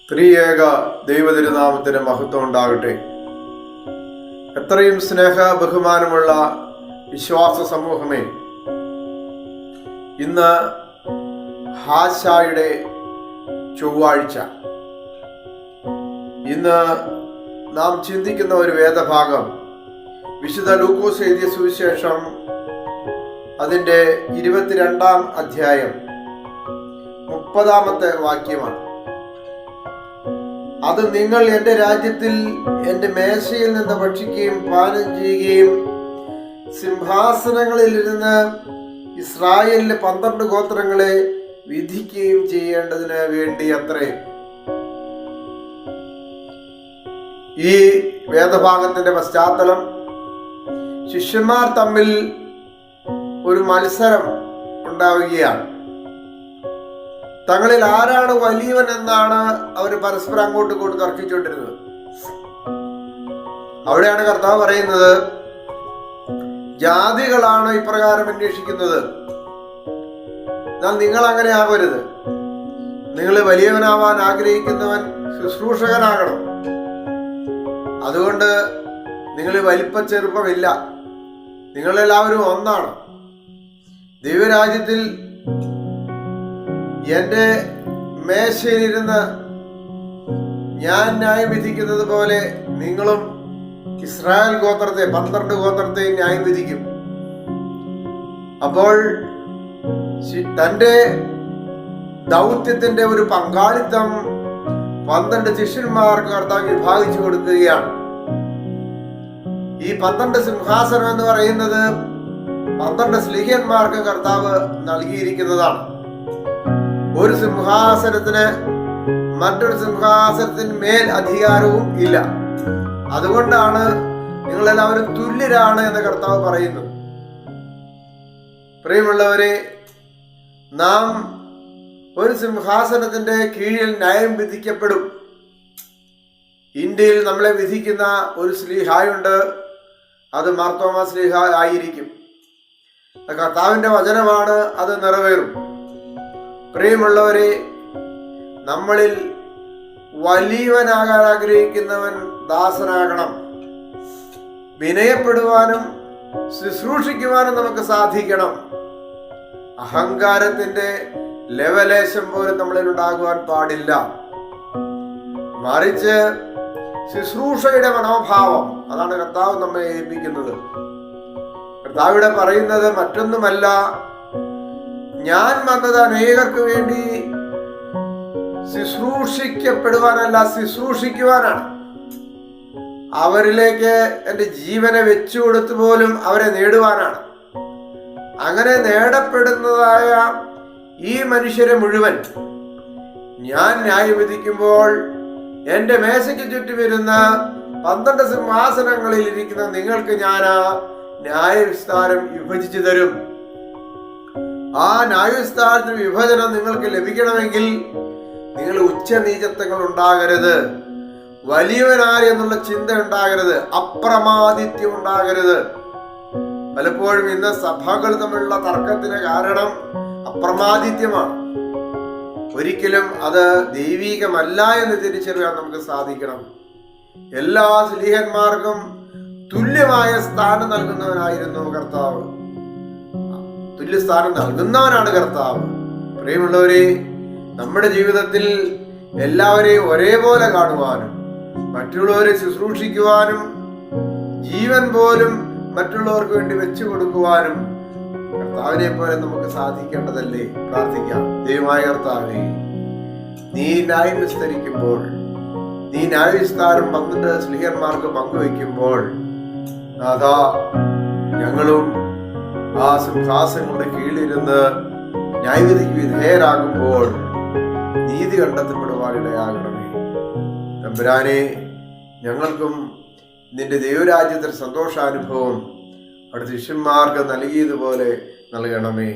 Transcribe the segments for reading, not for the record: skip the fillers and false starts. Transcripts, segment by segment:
ത്രിയേക ദൈവതിരുനാമത്തിന് മഹത്വം ഉണ്ടാകട്ടെ. എത്രയും സ്നേഹ ബഹുമാനമുള്ള വിശ്വാസ സമൂഹമേ, ഇന്ന് ഹാശായുടെ ചൊവ്വാഴ്ച. ഇന്ന് നാം ചിന്തിക്കുന്ന ഒരു വേദഭാഗം വിശുദ്ധ ലൂക്കോസ് എഴുതിയ സുവിശേഷം അതിൻ്റെ 22-ാം അധ്യായം 30-ാമത്തെ വാക്യമാണ്. അത് നിങ്ങൾ എൻ്റെ രാജ്യത്തിൽ എൻ്റെ മേശയിൽ നിന്ന് ഭക്ഷിക്കുകയും പാനം ചെയ്യുകയും സിംഹാസനങ്ങളിൽ ഇരുന്ന് ഇസ്രായേലിലെ 12 ഗോത്രങ്ങളെ വിധിക്കുകയും ചെയ്യേണ്ടതിന് വേണ്ടി അത്രേ. ഈ വേദഭാഗത്തിന്റെ പശ്ചാത്തലം ശിഷ്യന്മാർ തമ്മിൽ ഒരു മത്സരം ഉണ്ടാവുകയാണ്. തങ്ങളിൽ ആരാണ് വലിയവൻ എന്നാണ് അവർ പരസ്പരം അങ്ങോട്ടും ഇങ്ങോട്ടും തർക്കിച്ചുകൊണ്ടിരുന്നത്. അവിടെയാണ് കർത്താവ് പറയുന്നത്, ജാതികളാണ് ഇപ്രകാരം അന്വേഷിക്കുന്നത്, എന്നാൽ നിങ്ങൾ അങ്ങനെ ആവരുത്. നിങ്ങൾ വലിയവനാവാൻ ആഗ്രഹിക്കുന്നവൻ ശുശ്രൂഷകനാകണം. അതുകൊണ്ട് നിങ്ങൾ വലിപ്പ ചെറുപ്പമില്ല, നിങ്ങളെല്ലാവരും ഒന്നാണ്. ദൈവരാജ്യത്തിൽ എൻ്റെ മേശയിലിരുന്ന് ഞാൻ ന്യായം വിധിക്കുന്നത് പോലെ നിങ്ങളും ഇസ്രായേൽ ഗോത്രത്തെ 12 ഗോത്രത്തെ ന്യായം വിധിക്കും. അപ്പോൾ തൻ്റെ ദൗത്യത്തിന്റെ ഒരു പങ്കാളിത്തം 12 ശിഷ്യന്മാർക്ക് കർത്താവ് വിഭാഗിച്ചു കൊടുക്കുകയാണ്. ഈ 12 സിംഹാസനം എന്ന് പറയുന്നത് 12 സ്ലീഹന്മാർക്ക് കർത്താവ് നൽകിയിരിക്കുന്നതാണ്. ഒരു സിംഹാസനത്തിന് മറ്റൊരു സിംഹാസനത്തിന് മേൽ അധികാരവും ഇല്ല. അതുകൊണ്ടാണ് നിങ്ങളെല്ലാവരും തുല്യരാണ് എന്ന് കർത്താവ് പറയുന്നു. പ്രിയമുള്ളവരെ, നാം ഒരു സിംഹാസനത്തിന്റെ കീഴിൽ ന്യായം വിധിക്കപ്പെടും. ഇന്ത്യയിൽ നമ്മളെ വിധിക്കുന്ന ഒരു സ്ലീഹായുണ്ട്, അത് മാർത്തോമാ സ്ലീഹ ആയിരിക്കും. കർത്താവിന്റെ വചനമാണ്, അത് നിറവേറും. പ്രിയമുള്ളവരെ, നമ്മളിൽ വലിയവനാകാൻ ആഗ്രഹിക്കുന്നവൻ ദാസനാകണം. വിനയപ്പെടുവാനും ശുശ്രൂഷിക്കുവാനും നമുക്ക് സാധിക്കണം. അഹങ്കാരത്തിന്റെ ലവലേശം പോലും നമ്മളിൽ ഉണ്ടാകുവാൻ പാടില്ല. മറിച്ച് ശുശ്രൂഷയുടെ മനോഭാവം, അതാണ് കർത്താവ് നമ്മെ ഏൽപ്പിക്കുന്നത്. കർത്താവിടെ പറയുന്നത് മറ്റൊന്നുമല്ല, ഞാൻ വന്നത് അനേകർക്ക് വേണ്ടി ശുശ്രൂഷിക്കപ്പെടുവാനല്ല, ശുശ്രൂഷിക്കുവാനാണ്. അവരിലേക്ക് എൻ്റെ ജീവനെ വെച്ചു കൊടുത്തു പോലും അവരെ നേടുവാനാണ്. അങ്ങനെ നേടപ്പെടുന്നതായ ഈ മനുഷ്യരെ മുഴുവൻ ഞാൻ ന്യായവിധിക്കുമ്പോൾ എൻ്റെ മേശയ്ക്ക് ചുറ്റുമിരുന്ന 12 സിംഹാസനങ്ങളിൽ ഇരിക്കുന്ന നിങ്ങൾക്ക് ഞാൻ ആ ന്യായവിസ്താരം വിഭജിച്ചു തരും. ആ ന്യായവിസ്താരത്തിന് വിഭജനം നിങ്ങൾക്ക് ലഭിക്കണമെങ്കിൽ നിങ്ങൾ ഉച്ചനീചത്വങ്ങൾ ഉണ്ടാകരുത്, വലിയവനാര് എന്നുള്ള ചിന്ത ഉണ്ടാകരുത്, അപ്രമാദിത്യം ഉണ്ടാകരുത്. പലപ്പോഴും ഇന്ന് സഭകൾ തമ്മിലുള്ള തർക്കത്തിന് കാരണം അപ്രമാദിത്യമാണ്. ഒരിക്കലും അത് ദൈവീകമല്ല എന്ന് തിരിച്ചറിയാൻ നമുക്ക് സാധിക്കണം. എല്ലാ സ്ലീഹന്മാർക്കും തുല്യമായ സ്ഥാനം നൽകുന്നവനായിരുന്നു കർത്താവ്. തുല്യസ്ഥാനം നൽകുന്നവനാണ് കർത്താവ്. പ്രിയമുള്ളവരെ, നമ്മുടെ ജീവിതത്തിൽ എല്ലാവരെയും ഒരേപോലെ കാണുവാനും മറ്റുള്ളവരെ ശുശ്രൂഷിക്കുവാനും ജീവൻ പോലും മറ്റുള്ളവർക്ക് വേണ്ടി വെച്ചു കൊടുക്കുവാനും കർത്താവിനെ പോലെ നമുക്ക് സാധിക്കേണ്ടതല്ലേ? പ്രാർത്ഥിക്കാം. ദൈവമായ കർത്താവേ, നീ ന്യായം വിസ്തരിക്കുമ്പോൾ, നീ ന്യായവിസ്താരം 12 സ്ലീഹന്മാർക്ക് പങ്കുവെക്കുമ്പോൾ, അതാ ഞങ്ങളും ആ സിംഹാസനങ്ങളുടെ കീഴിലിരുന്ന് ന്യായവിധിക്ക് വിധേയരാകുമ്പോൾ നീതി കണ്ടെത്തപ്പെടുവാനിടയാകണമേ. തമ്പുരാനെ, ഞങ്ങൾക്കും നിന്റെ ദൈവരാജ്യത്തിൽ സന്തോഷാനുഭവം അടുത്ത ശിഷ്യന്മാർക്ക് നൽകിയതുപോലെ നൽകണമേ.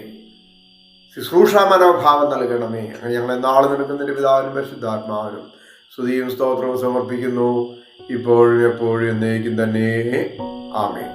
ശുശ്രൂഷ മനോഭാവം നൽകണമേ. അങ്ങനെ ഞങ്ങളെ നാളെ നിൽക്കുന്നതിന്റെ പിതാവിനും പരിശുദ്ധാത്മാവിനും സ്തുതിയും സ്തോത്രവും സമർപ്പിക്കുന്നു, ഇപ്പോഴും എപ്പോഴും എന്നേക്കും തന്നെ. ആമേൻ.